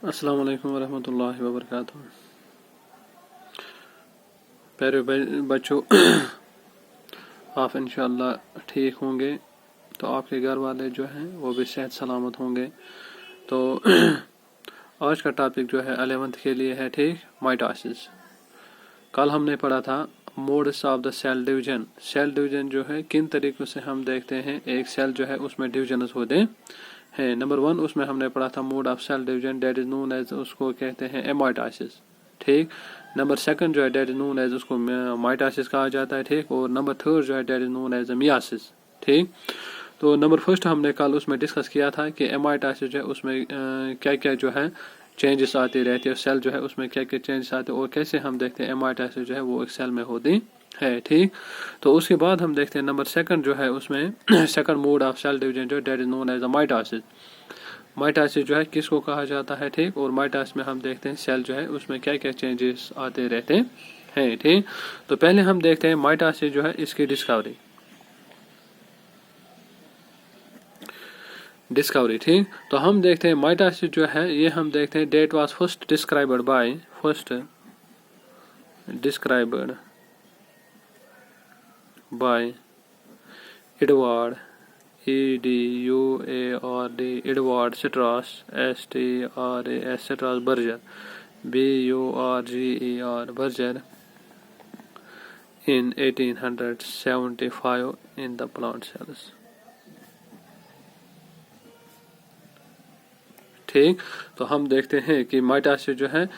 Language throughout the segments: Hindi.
अस्सलाम वालेकुम वरहमतुल्लाहि वबरकातुहू। प्यारे बच्चों, आप इंशाअल्लाह ठीक होंगे तो आपके घर वाले जो हैं वो भी सेहत सलामत होंगे। तो आज का टॉपिक जो है 11th के लिए है, ठीक, माइटोसिस। कल हमने पढ़ा था modes of the cell division. Cell division जो है किन तरीकों से हम देखते हैं, एक सेल जो है उसमें डिविजन होते हैं। नंबर 1 उसमें हमने पढ़ा था mode of cell division, that is known as, उसको कहते हैं एमाइटोसिस, ठीक। नंबर 2 जो है डेट इज नोन एज, उसको माइटोसिस कहा जाता है, ठीक। और नंबर 3 जो है that is known as meiosis, ठीक। तो नंबर 1 हमने कल उसमें डिस्कस किया था कि एमाइटोसिस जो है उसमें क्या क्या जो है चेंजेस आते रहते हैं, सेल जो है उसमें क्या क्या चेंजेस आते हैं और कैसे हम देखते हैं एमाइटोसिस जो है वो एक सेल में होती है, ठीक। तो उसके बाद हम देखते हैं नंबर 2 जो है उसमें second mode of cell division जो that is known as mitosis. Mitosis जो है किसको कहा जाता है, ठीक। और माइटोसिस में हम देखते हैं सेल जो है उसमें क्या क्या चेंजेस आते रहते हैं, ठीक। तो पहले हम देखते हैं माइटोसिस जो है इसकी डिस्कवरी, ठीक। तो हम देखते हैं माइटोसिस जो है ये हम देखते हैं that was first described by Eduard EDUARD Eduard Strass STRAS Strasburger BURGER burger in 1875 in the plant cells, ठीक। तो हम देखते हैं कि माइटोसिस जो है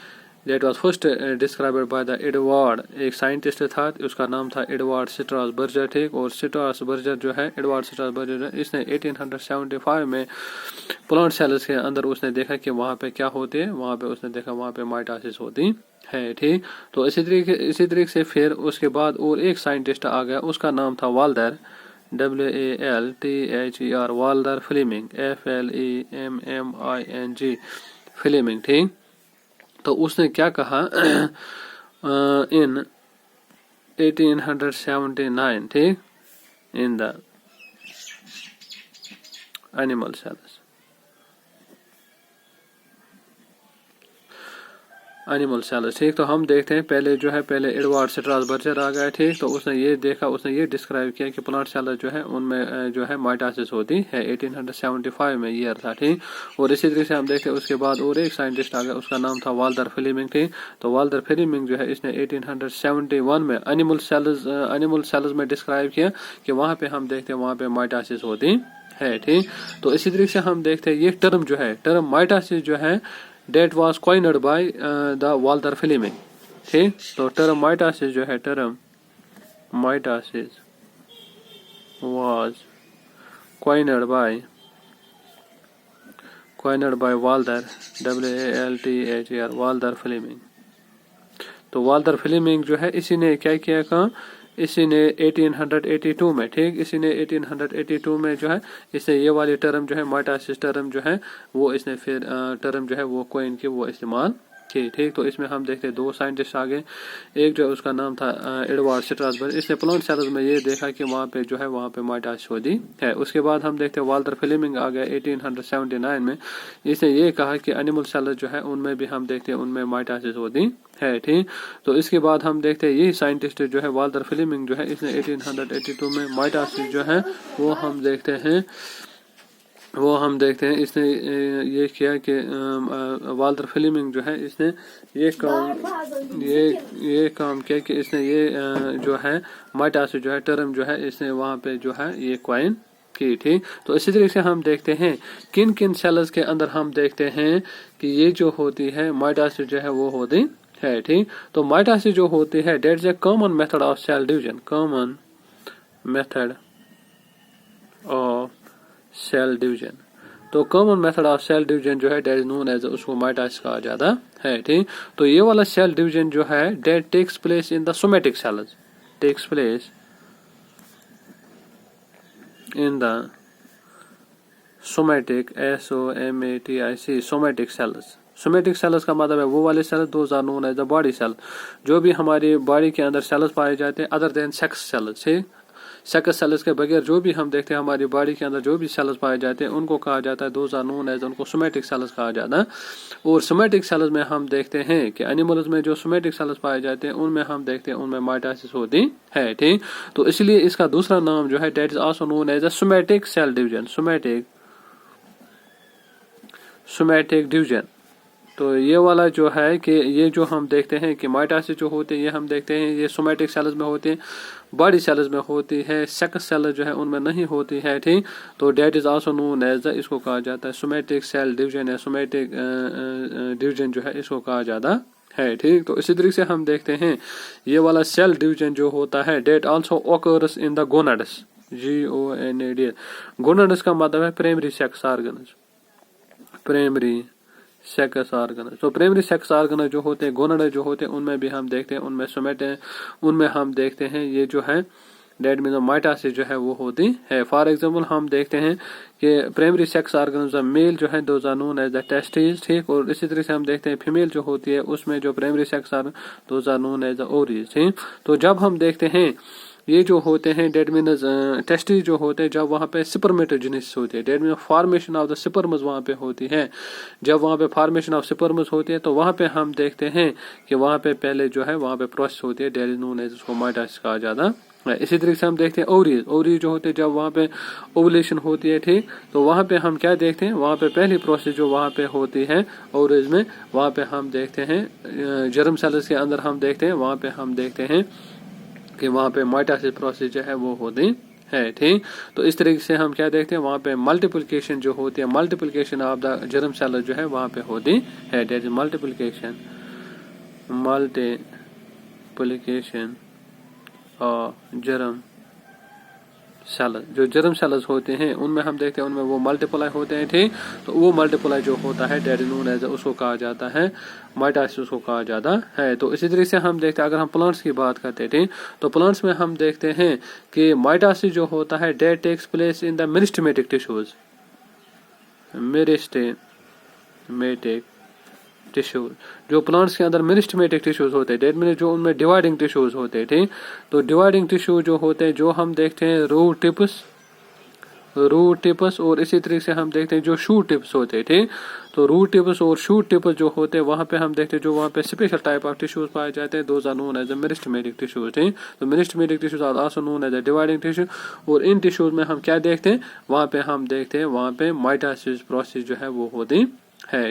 That was first described by the Edward, एक साइंटिस्ट था, उसका नाम था एडवर्ड स्ट्रॉस बर्जर, ठीक। और स्ट्रॉस बर्जर जो है एडवर्ड स्ट्रॉस बर्जर इसने 1875 में प्लांट सेल्स के अंदर उसने देखा कि वहाँ पे क्या होती है, वहाँ पे उसने देखा वहाँ पे माइटोसिस होती है, ठीक। तो इसी तरीके से फिर उसके बाद और एक साइंटिस्ट आ गया, उसका नाम था Walther WALTHER Walther Flemming FLEMMING Flemming, ठीक। तो उसने क्या कहा इन 1879, ठीक, इन द एनिमल सेल्स ठीक। तो हम देखते हैं पहले जो है पहले एडवर्ड स्ट्रॉस बर्जर आ गया, ठीक। तो उसने ये देखा, उसने ये डिस्क्राइब किया कि प्लांट सेल जो है उनमें जो है माइटोसिस होती है, 1875 में ईयर था, ठीक। और इसी तरीके से हम देखते हैं उसके बाद और एक साइंटिस्ट आ गया, उसका नाम था वाल्टर फ्लेमिंग, ठीक। तो वाल्टर फ्लेमिंग जो है इसने 1871 में एनिमल सेल्स में डिस्क्राइब किया कि वहाँ पे हम देखते हैं वहाँ पे माइटोसिस होती है, ठीक। तो इसी तरीके से हम देखते हैं ये टर्म जो है, टर्म माइटोसिस जो है that was coined by the Walter Fleming, ठीक। तो टर्म माइटोसिस जो है, term mitosis was coined by Walter WALTHER Walther Flemming. तो वाल्टर फ्लेमिंग जो है इसी ने क्या किया काम, इसी ने 1882 में, ठीक, इसी ने 1882 में जो है इसने ये वाली टर्म जो है माइटोसिस टर्म जो है वो इसने फिर टर्म जो है वो कोइन की वो इस्तेमाल की, ठीक। तो इसमें हम देखते हैं दो साइंटिस्ट आगे, एक जो है उसका नाम था एडवर्ड स्ट्रॉस बर्जर, इसने प्लांट सेल्स में ये देखा कि वहाँ पे जो है वहाँ पे माइटोसिस होती है। उसके बाद हम देखते हैं वाल्टर फ्लेमिंग आ गया 1879 में, इसने ये कहा कि एनिमल सेल्स जो है उनमें भी हम देखते हैं उनमें माइटोसिस होती है, ठीक। तो इसके बाद हम देखते हैं यही साइंटिस्ट जो है वाल्टर फ्लेमिंग जो है इसने 1882 में माइटोसिस जो है वो हम देखते हैं इसने ये किया कि वाल्टर फ्लेमिंग जो है इसने ये काम किया कि इसने ये जो है माइटोसिस जो है टर्म जो है इसने वहाँ पे जो है ये क्वाइन की, ठीक। तो इसी तरीके से हम देखते हैं किन किन सेल्स के अंदर हम देखते हैं कि ये जो होती है माइटोसिस जो है वो होती है, ठीक। तो माइटोसिस जो होती है that is a common method of cell division, common method of cell division. तो common method of cell division जो है दैट इज नोन एज, उसको माइटोसिस कहा जाता है, ठीक। तो ये वाला सेल डिवीजन जो है that takes place in the somatic cells, takes place in the somatic SOMATIC somatic cells. Somatic cells का मतलब है वो वाले cells those are known as the body cell, जो भी हमारी बॉडी के अंदर सेल्स पाए जाते हैं अदर देन सेक्स सेल्स, ठीक। सेक्स सेल्स के बगैर जो भी हम देखते हैं हमारी बॉडी के अंदर जो भी सेल्स पाए जाते हैं उनको कहा जाता है, दोज आर नोन एज, उनको सोमैटिक सेल्स कहा जाता है। और सोमैटिक सेल्स में हम देखते हैं कि एनिमल्स में जो सोमैटिक सेल्स पाए जाते हैं उनमें हम देखते हैं उनमें माइटोसिस होती है। ठीक, तो इसलिए इसका दूसरा नाम जो है that is also known as a somatic cell division, somatic division. तो ये वाला जो है कि ये जो हम देखते हैं कि माइटोसिस जो होते हैं ये हम देखते हैं ये सोमैटिक सेल्स में होते हैं, बॉडी सेल्स में होती है, सेक्स सेल जो है उनमें नहीं होती है। ठीक, तो that is also known as, इसको कहा जाता है सोमैटिक सेल डिवीजन या सोमैटिक डिवीजन जो है इसको कहा जाता है। ठीक, तो इसी तरीके से हम देखते हैं ये वाला सेल डिवीजन जो होता है that also occurs in the gonads, GONAD। Gonads का मतलब है primary sex organs, primary sex organ. तो प्राइमरी सेक्स ऑर्गन जो होते हैं गोनाड जो होते हैं उनमें भी हम देखते हैं उनमें सोमैटिक, उनमें हम देखते हैं ये जो है डेट मीन माइटोसिस जो है वो होती है। फॉर एग्जांपल हम देखते हैं कि प्राइमरी सेक्स ऑर्गन मेल जो है those are known as the testis. ठीक, और इसी तरह से हम देखते हैं फीमेल जो होती है उसमें जो primary sex organ those are known as the ovaries. ठीक, तो जब हम देखते हैं ये जो होते हैं डेट मीनस टेस्टिस जो होते हैं जब वहाँ पे स्पर्मेटोजेनेसिस होती है, that mean formation of the sperms वहाँ पे होती है। जब वहाँ पे फॉर्मेशन ऑफ स्पर्म्स होती है तो वहाँ पे हम देखते हैं कि वहाँ पे पहले जो है वहाँ पे प्रोसेस होती है डेट इज नोन एज, उसको माइटोसिस कहा जाता है। इसी तरीके से हम देखते हैं ओवरीज जो होते हैं जब वहाँ पे ओवुलेशन होती है। ठीक, तो वहाँ पे हम क्या देखते हैं वहाँ पे पहली प्रोसेस जो वहाँ पे होती है ओवरीज में, वहाँ पे हम देखते हैं जर्म सेल्स के अंदर हम देखते हैं वहाँ पे हम देखते हैं कि वहाँ पे माइटोसिस प्रोसेस जो है वो होती है। ठीक, तो इस तरीके से हम क्या देखते हैं वहाँ पे मल्टीप्लिकेशन जो होती है, multiplication of the germ cell जो है वहाँ पे होती है, that is multiplication of germ cell. जो जर्म सेल्स होते हैं उनमें हम देखते हैं उनमें वो मल्टीप्लाई होते हैं। ठीक, तो वो मल्टीप्लाई जो होता है डेट नोन एज, उसको कहा जाता है माइटोसिस, उसको कहा जाता है। तो इसी तरीके से हम देखते हैं अगर हम प्लांट्स की बात करते हैं ठीक, तो प्लांट्स में हम देखते हैं कि माइटोसिस जो होता है that takes place in the meristematic tissues, meristematic tissues. जो प्लांट्स के अंदर मेरिस्टेमेटिक टिश्यूज होते हैं डेट में जो उनमें डिवाइडिंग टिश्यूज होते हैं। ठीक, तो डिवाइडिंग टिश्यू जो होते हैं जो हम देखते हैं रूट टिप्स और इसी तरीके से हम देखते हैं जो शूट टिप्स होते हैं। ठीक, तो रूट टिप्स और शूट टिप्स जो होते हैं वहाँ पे हम देखते हैं जो वहाँ पे स्पेशल टाइप ऑफ टिश्यूज पाए जाते हैं, those are known as the meristematic tissues. ठीक, तो meristematic tissues are also known as the dividing tissue. और इन टिश्यूज में हम क्या देखते हैं वहाँ पे हम देखते हैं वहाँ पे माइटोसिस प्रोसेस जो है वो होती है।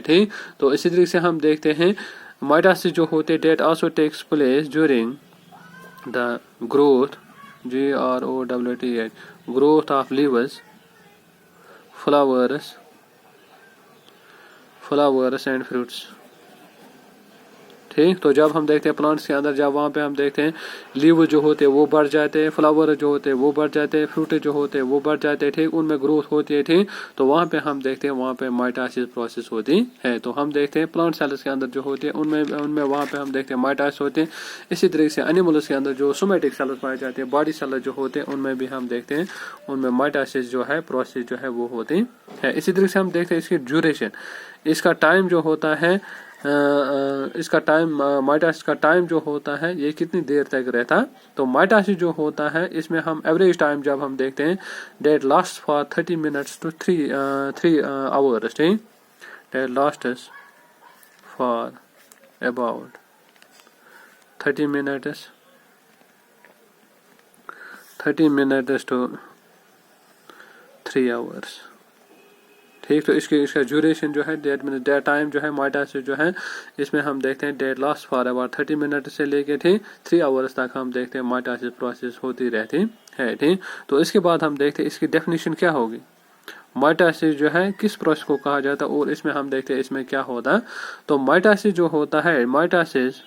ठीक, तो इसी तरीके से हम देखते हैं माइटोसिस जो होते हैं that also takes place during the growth, GROWTH, growth of leaves, flowers and fruits. ठीक, तो जब हम देखते हैं प्लांट्स के अंदर जब वहाँ पे हम देखते हैं लीव जो होते हैं वो बढ़ जाते हैं, फ्लावर जो होते हैं वो बढ़ जाते हैं, फ्रूट जो होते हैं वो बढ़ जाते हैं। ठीक, उनमें ग्रोथ होती है। ठीक, तो वहाँ पे हम देखते हैं वहाँ पे माइटोसिस प्रोसेस होती है। तो हम देखते हैं प्लांट सेल्स के अंदर जो होती है उनमें वहाँ पे हम देखते हैं माइटोसिस होते हैं। इसी तरीके से एनिमल्स के अंदर जो सोमैटिक सेल्स पाए जाते हैं, बॉडी सेल्स जो होते हैं उनमें भी हम देखते हैं उनमें माइटोसिस जो है प्रोसेस जो है वो होती है। इसी तरीके से हम देखते हैं इसकी ड्यूरेशन, इसका टाइम जो होता है इसका टाइम माइटोसिस का टाइम जो होता है ये कितनी देर तक रहता है। तो माइटोसिस जो होता है इसमें हम एवरेज टाइम जब हम देखते हैं that last for 30 minutes to 3 hours. ठीक, that last for about 30 minutes to 3 hours. ठीक, तो इसका ड्यूरेशन जो है डेट टाइम जो है माइटोसिस जो है इसमें हम देखते हैं that last for about 30 minute से लेके 3 आवर्स तक हम देखते हैं माइटोसिस प्रोसेस होती रहती है। ठीक, तो इसके बाद हम देखते हैं इसकी डेफिनेशन क्या होगी, माइटोसिस जो है किस प्रोसेस को कहा जाता है और इसमें हम देखते हैं इसमें क्या होता है। तो माइटोसिस जो होता है, माइटोसिस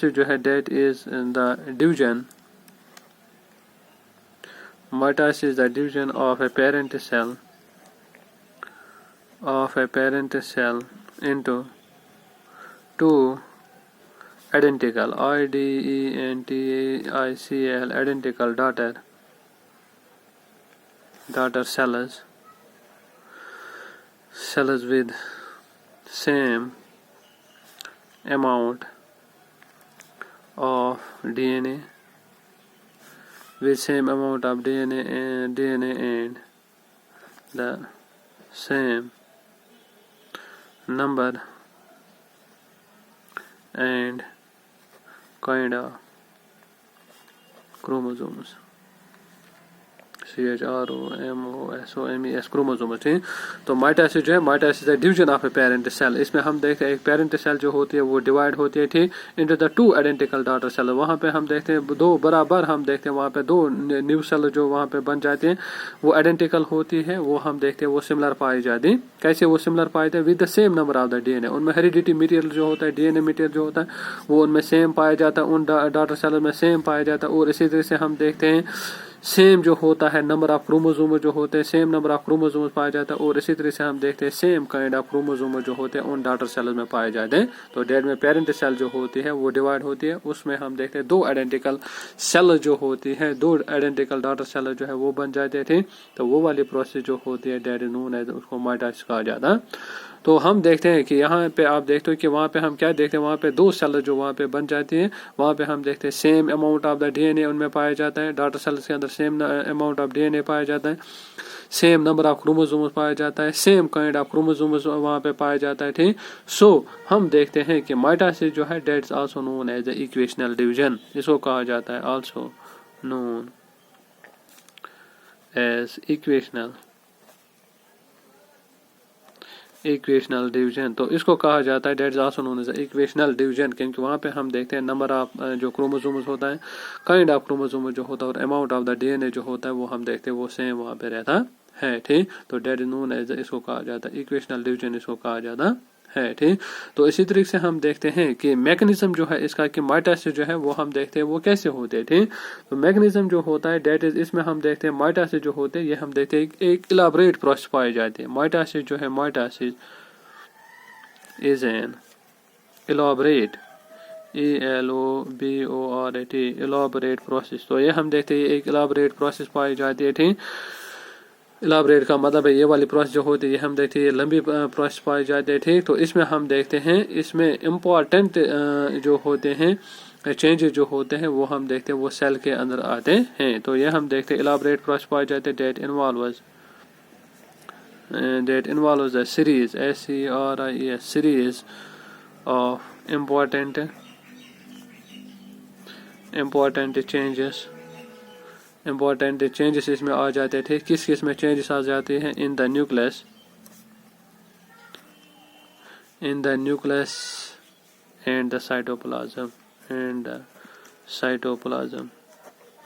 जो है that is the division, mitosis is the division of a parent cell into two identical identical daughter cells with same amount of DNA with same amount of DNA and the same number and kind of chromosomes. CHROMOSOMES chromosomes. ठीक, तो माइटोसिस जो है, माइटोसिस है division of a parent cell. इसमें हम देखते हैं एक पेरेंट सेल जो होती है वो डिवाइड होती है, ठीक, into the two identical daughter cell. वहाँ पे हम देखते हैं दो बराबर, हम देखते हैं वहाँ पे दो न्यू सेल जो वहाँ पे बन जाते हैं वो आइडेंटिकल होती है, वो हम देखते हैं वो सिमिलर पाई जाती है। कैसे वो सिमिलर पाए जाते हैं? With the same number of the DNA। उनमें हेरिडिटी मटेरियल जो होता है, DNA मटेरियल जो होता है वो उनमें सेम पाया जाता है, उन डॉटर सेल में सेम पाया जाता है। और इसी तरह से हम देखते हैं सेम जो होता है नंबर ऑफ क्रोमोसोम जो होते हैं, सेम नंबर ऑफ क्रोमोसोम पाया जाता है। और इसी तरह से हम देखते हैं सेम काइंड ऑफ क्रोमोसोम जो होते हैं उन डॉटर सेल में पाए जाते हैं। तो डेड में पेरेंट सेल जो होती है वो डिवाइड होती है, उसमें हम देखते हैं दो आइडेंटिकल सेल जो होती है, दो आइडेंटिकल डॉटर सेल जो है वो बन जाते थे। तो वो वाली प्रोसेस जो होती है डेड नून है, उसको माइटोसिस कहा जाता है। तो हम देखते हैं कि यहाँ पे आप देखते हो कि वहाँ पे हम क्या देखते हैं, वहाँ पे दो सेल जो वहाँ पे बन जाती है, वहाँ पे हम देखते हैं same amount of the DNA उनमें पाया जाता है। डॉटर सेल्स के अंदर सेम अमाउंट ऑफ DNA पाया जाता है, सेम नंबर ऑफ क्रोमोसोम्स पाया जाता है, सेम काइंड ऑफ क्रोमोसोम्स वहाँ पे पाया जाता है। ठीक, सो हम देखते हैं कि माइटोसिस जो है that is also known as the equational division. इसको कहा जाता है also known as equational division. तो इसको कहा जाता है that is also known as equational division, क्योंकि वहाँ पे हम देखते हैं नंबर ऑफ जो क्रोमोसोम्स होता है, काइंड ऑफ क्रोमोसोम जो होता है और अमाउंट ऑफ द DNA जो होता है वो हम देखते हैं वो सेम वहाँ पे रहता है। ठीक, तो डेट इज नोन एज इसको कहा जाता है इक्वेशनल डिवीजन, इसको कहा जाता है। ठीक, तो इसी तरीके से हम देखते हैं कि मैकेनिज्म जो है इसका कि माइटोसिस जो है वो हम देखते हैं वो कैसे होते हैं। ठीक, तो मैकेनिज्म जो होता है डेट इज, इसमें हम देखते हैं माइटोसिस जो होते हैं ये हम देखते हैं एक इलाबोरेट प्रोसेस पाई जाती है। माइटोसिस जो है, mitosis is an elaborate ELOBORAT elaborate process. तो ये हम देखते हैं एक इलाबोरेट प्रोसेस पाई जाती है। ठीक, इलाबोरेट का मतलब है ये वाली प्रोसेस जो होती है ये हम देखते हैं लंबी प्रोसेस पाई जाती है। ठीक, तो इसमें हम देखते हैं इसमें इम्पोर्टेंट जो होते हैं चेंजेस जो होते हैं वो हम देखते हैं वो सेल के अंदर आते हैं। तो ये हम देखते हैं इलाबोरेट प्रोसेस पाई जाते हैं that involves the series SERIES series of important changes इसमें आ जाते थे। किस किस में चेंजेस आ जाते हैं? In the nucleus and the cytoplasm.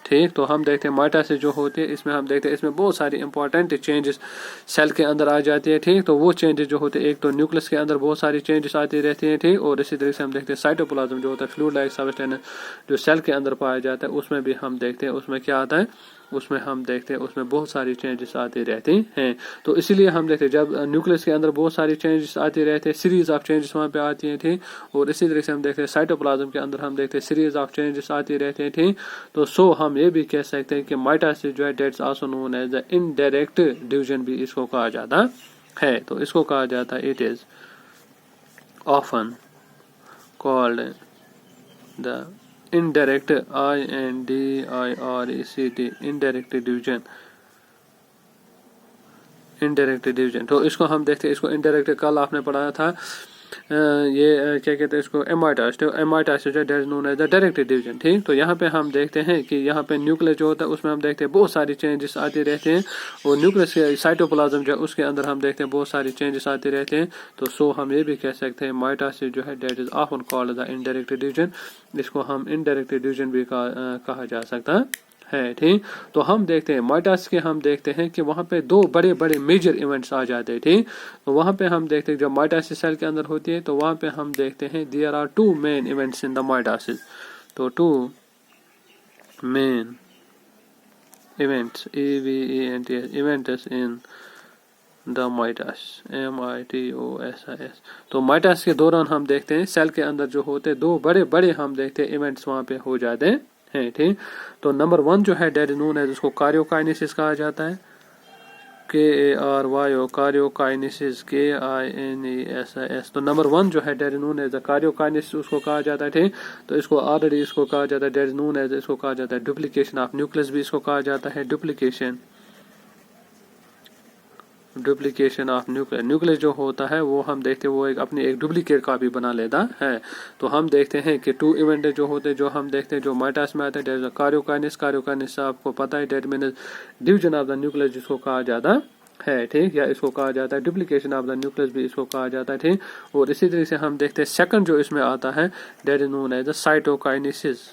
ठीक, तो हम देखते हैं माइटोसिस जो होती है इसमें हम देखते हैं इसमें बहुत सारी इंपॉर्टेंट चेंजेस सेल के अंदर आ जाती है। ठीक, तो वो चेंजेस जो होते हैं एक तो न्यूक्लियस के अंदर बहुत सारी चेंजेस आती रहती हैं। ठीक, और इसी तरीके से हम देखते हैं साइटोप्लाज्म जो होता है फ्लूइड लाइक सब्सटेंस जो सेल के अंदर पाया जाता है उसमें भी हम देखते हैं उसमें क्या आता है, उसमें हम देखते हैं उसमें बहुत सारी चेंजेस आती रहती हैं। तो इसीलिए हम देखते हैं जब न्यूक्लियस के अंदर बहुत सारी चेंजेस आती रहते हैं, सीरीज ऑफ चेंजेस वहाँ पे आती हैं। ठीक, और इसी तरीके से हम देखते हैं साइटोप्लाज्म के अंदर हम देखते हैं सीरीज ऑफ चेंजेस आती रहते हैं। ठीक, तो सो हम ये भी कह सकते हैं कि माइटोसिस जो है that's also known as the indirect division भी इसको कहा जाता है। तो इसको कहा जाता है it is often called the indirect INDIRECT indirect division. तो इसको हम देखते हैं इसको इनडायरेक्ट कल आपने पढ़ाया था ये क्या कहते हैं इसको एमाइटोसिस जो that known as the direct division. ठीक, तो यहाँ पे हम देखते हैं कि यहाँ पे न्यूक्लियस जो होता है उसमें हम देखते हैं बहुत सारी चेंजेस आती रहते हैं और न्यूक्लियस के साइटोप्लाज्म जो है उसके अंदर हम देखते हैं बहुत सारी चेंजेस आते रहते हैं। तो सो हम ये भी कह सकते हैं माइटोसिस जो है that is often called the indirect division, इसको हम इनडायरेक्ट डिवीजन भी कहा जा सकता है। ठीक, तो हम देखते हैं माइटोसिस के हम देखते हैं कि वहाँ पे दो बड़े बड़े मेजर इवेंट्स आ जाते हैं। ठीक, तो वहाँ पे हम देखते हैं जब माइटोसिस सेल के अंदर होती है तो वहाँ पे हम देखते हैं there are two main events in the mitosis. तो two main events events in the mitosis MITOSIS। तो माइटोसिस के दौरान हम देखते हैं सेल के अंदर जो होते हैं दो बड़े बड़े हम देखते हैं इवेंट्स वहाँ पे हो जाते हैं। ठीक, तो नंबर 1 जो है डेट नोन है उसको कार्योकाइनेसिस कहा जाता है। KARYO karyokinesis KINESIS। तो नंबर 1 जो है that is known as the karyokinesis उसको कहा जाता है, ठीक। तो इसको ऑलरेडी इसको कहा जाता है डेट इज नोन एज, इसको कहा जाता है डुप्लीकेशन ऑफ न्यूक्लियस भी इसको कहा जाता है डुप्लीकेशन ऑफ न्यूक्लियस। न्यूक्लियस जो होता है वो हम देखते हैं वो अपनी एक डुप्लीकेट कॉपी बना लेता है। तो हम देखते हैं कि 2 इवेंट जो होते हैं जो हम देखते हैं जो माइटोसिस में आते हैं, कार्योकाइनेसिस आपको पता है that means division of the nucleus जिसको कहा जाता है, ठीक। या इसको कहा जाता है डुप्लीकेशन ऑफ द न्यूक्लियस भी इसको कहा जाता है, ठीक। और इसी तरीके से हम देखते हैं सेकंड जो इसमें आता है that is known as the cytokinesis.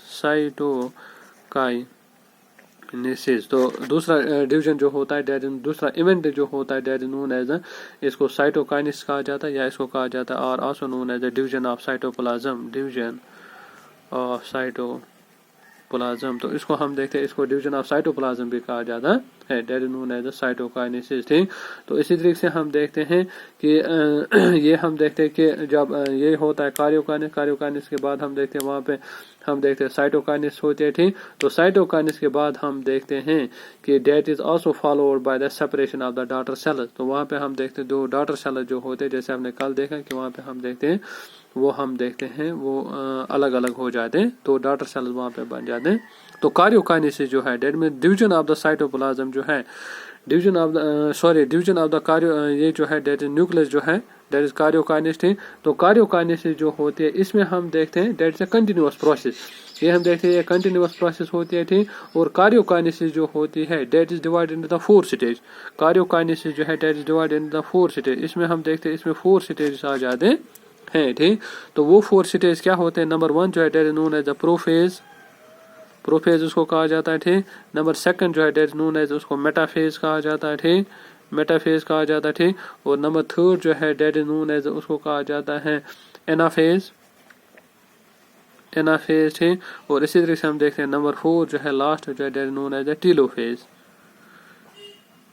तो दूसरा डिवीजन जो होता है दूसरा इवेंट जो होता है डेट इज नोन एज इसको साइटोकाइनेसिस कहा जाता है या इसको कहा जाता है और also known as the division of cytoplasm. तो इसको हम देखते हैं इसको डिवीजन ऑफ साइटोप्लाज्म भी कहा जाता है that is known as cytokinesis, ठीक। तो इसी तरीके से हम देखते हैं कि ये हम देखते हैं कि जब ये होता है कार्योकाइनेसिस के बाद हम देखते हैं वहाँ पे हम देखते हैं साइटोकाइनेसिस होती है, ठीक। तो साइटोकाइनेसिस के बाद हम देखते हैं कि that is also followed by the separation of the daughter cell. तो वहाँ पे हम देखते हैं 2 डॉटर सेल जो होते हैं, जैसे हमने कल देखा कि वहाँ पे हम देखते हैं वो अलग अलग हो जाते हैं, तो डॉटर सेल्स वहाँ पे बन जाते हैं। तो कार्योकाइनेसिस जो है डेट में डिवीजन ऑफ द साइटोप्लाज्म जो है डिवीजन ऑफ द कार्यो ये जो है डेट न्यूक्लियस जो है डेट इज कार्योकाइनेसिस। तो कार्योकाइनेसिस जो होती है इसमें हम देखते हैं that is a continuous process. ये हम देखते हैं ये कंटिन्यूअस प्रोसेस होती है, ठीक। और कार्योकाइनेसिस जो होती है that is divided into the 4 stage. Karyokinesis जो है that is divided into the 4 stage. इसमें हम देखते हैं इसमें 4 स्टेज आ जाते हैं, ठीक। तो वो 4 स्टेज क्या होते हैं? नंबर 1 जो है that is known as the prophase उसको कहा जाता है, ठीक। नंबर 2 जो है डेट इज नोन एज उसको मेटाफेज कहा जाता है, ठीक। ठीक। और नंबर 3 जो है डेट इज नोन एज उसको कहा जाता है एनाफेज, ठीक। और इसी तरीके से हम देखते हैं नंबर 4 जो है लास्ट जो है that is known as telophase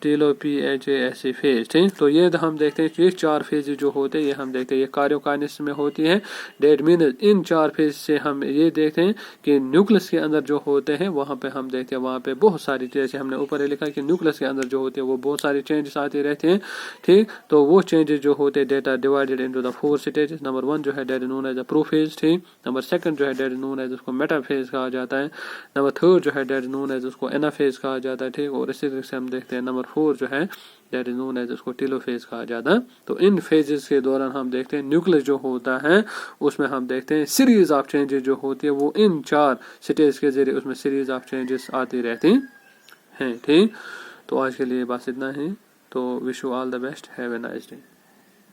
PHASE phase, ठीक। तो ये हम देखते हैं ये 4 फेज जो होते हैं ये हम देखते हैं ये कार्योकाइनेसिस में होती है। डेट मीन्स इन 4 फेज से हम ये देखते हैं कि न्यूक्लियस के अंदर जो होते हैं वहाँ पे हम देखते हैं वहाँ पे बहुत सारी, जैसे हमने ऊपर लिखा कि न्यूक्लियस के अंदर जो होते हैं वो बहुत सारे चेंजेस आते रहते हैं, ठीक। तो वो चेंजेस जो होते हैं that are divided into the 4 stages. Number 1 जो है डेट नोन एज प्रोफेज, ठीक। नंबर 2 जो है डेट नोन एज उसको मेटाफेज कहा जाता है। नंबर 3 जो है डेट नोन एज उसको एनाफेज कहा जाता है, ठीक। और इसी तरीके से हम देखते हैं नंबर 4 जो है दैट इज नोन एज उसको टीलोफेज कहा जाता है। तो इन फेजेस के दौरान हम देखते हैं न्यूक्लियस जो होता है उसमें हम देखते हैं सीरीज ऑफ चेंजेस जो होती है वो इन 4 स्टेज के जरिए उसमें सीरीज ऑफ चेंजेस आती रहती हैं, ठीक। तो आज के लिए बस इतना ही। तो wish you all the best, have a nice day.